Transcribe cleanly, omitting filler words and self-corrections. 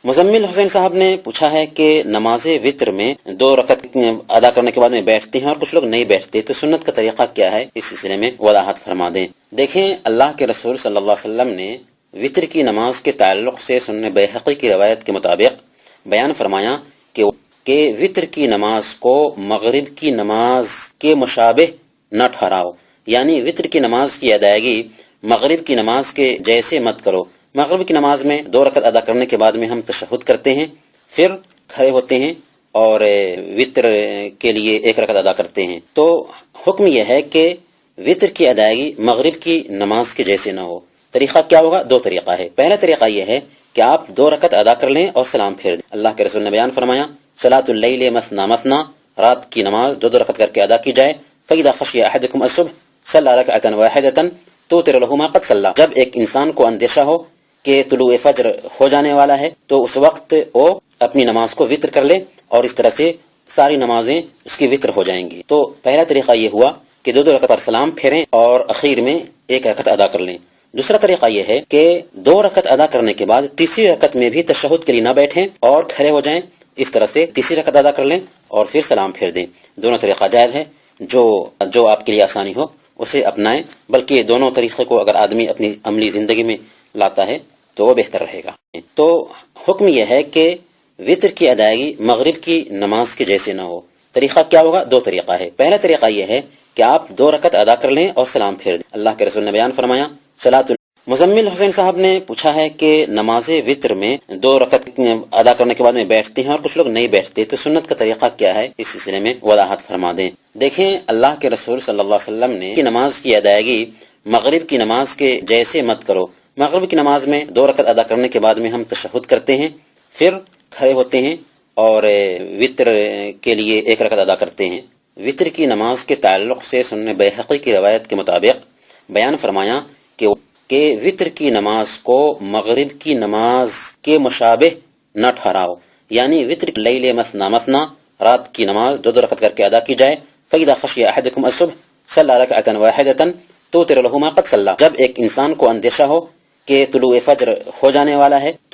مزمل حسین صاحب نے پوچھا ہے کہ نماز وطر میں 2 رکعت ادا کرنے کے بعد میں بیٹھتے ہیں اور کچھ لوگ نہیں بیٹھتے، تو سنت کا طریقہ کیا ہے، اس سلسلے میں وضاحت فرما دیں۔ دیکھیں، اللہ کے رسول صلی اللہ علیہ وسلم نے وطر کی نماز کے تعلق سے سنن بیہقی کی روایت کے مطابق بیان فرمایا کہ وطر کی نماز کو مغرب کی نماز کے مشابہ نہ ٹھہراؤ، یعنی وطر کی نماز کی ادائیگی مغرب کی نماز کے جیسے مت کرو۔ مغرب کی نماز میں 2 رکعت ادا کرنے کے بعد میں ہم تشہد کرتے ہیں، پھر کھڑے ہوتے ہیں اور وطر کے لیے 1 رکعت ادا کرتے ہیں۔ تو حکم یہ ہے کہ وطر کی ادائیگی مغرب کی نماز کے جیسے نہ ہو۔ طریقہ کیا ہوگا؟ 2 طریقہ ہے۔ پہلا طریقہ یہ ہے کہ آپ 2 رکعت ادا کر لیں اور سلام پھیر دیں۔ اللہ کے رسول نے بیان فرمایا، صلاۃ اللیل مثنی مثنی، رات کی نماز 2 رکعت کر کے ادا کی جائے۔ فَإِذَا خَشِيَ أَحَدُكُمْ الصُّبْحَ صَلَّى رَكْعَةً وَاحِدَةً تُوتِرُ لَهُ مَا قَدْ صَلَّى۔ جب ایک انسان کو اندیشہ ہو کہ طلوع فجر ہو جانے والا ہے تو اس وقت وہ اپنی نماز کو وطر کر لے اور اس طرح سے ساری نمازیں اس کی وطر ہو جائیں گی۔ تو پہلا طریقہ یہ ہوا کہ 2 رکعت پر سلام پھیریں اور اخیر میں 1 رکعت ادا کر لیں۔ دوسرا طریقہ یہ ہے کہ 2 رکعت ادا کرنے کے بعد تیسری رکعت میں بھی تشہد کے لیے نہ بیٹھیں اور کھڑے ہو جائیں، اس طرح سے تیسری رکعت ادا کر لیں اور پھر سلام پھیر دیں۔ دونوں طریقہ جائز ہے، جو آپ کے لیے آسانی ہو اسے اپنائیں، بلکہ دونوں طریقے کو اگر آدمی اپنی عملی زندگی میں لاتا ہے تو وہ بہتر رہے گا۔ تو حکم یہ ہے کہ وطر کی ادائیگی مغرب کی نماز کے جیسے نہ ہو۔ طریقہ کیا ہوگا؟ 2 طریقہ ہے۔ پہلا طریقہ یہ ہے کہ آپ 2 رکعت ادا کر لیں اور سلام پھیر دیں۔ اللہ کے رسول نے بیان فرمایا، مزمل حسین صاحب نے پوچھا ہے کہ نماز وطر میں 2 رکعت ادا کرنے کے بعد میں بیٹھتے ہیں اور کچھ لوگ نہیں بیٹھتے، تو سنت کا طریقہ کیا ہے، اس سلسلے میں وضاحت فرما دیں۔ دیکھیں، اللہ کے رسول صلی اللہ علیہ وسلم نے نماز کی ادائیگی مغرب کی نماز کے جیسے مت کرو۔ مغرب کی نماز میں 2 رکعت ادا کرنے کے بعد میں ہم تشہد کرتے ہیں، پھر کھڑے ہوتے ہیں اور وطر کے لیے 1 رکعت ادا کرتے ہیں۔ وطر کی نماز کے تعلق سے سنن بیہقی کی روایت کے مطابق بیان فرمایا کہ وطر کی نماز کو مغرب کی نماز کے مشابہ نہ ٹھہراؤ، یعنی وطر اللیل مثنی مثنی، رات کی نماز 2 رکعت کر کے ادا کی جائے۔ فَإِذَا خَشِيَ أَحَدُكُمْ الصُّبْحَ صَلَّى رَكْعَةً وَاحِدَةً تُوتِرُ لَهُ مَا قَدْ صَلَّى۔ جب ایک انسان کو اندیشہ ہو کہ طلوع فجر ہو جانے والا ہے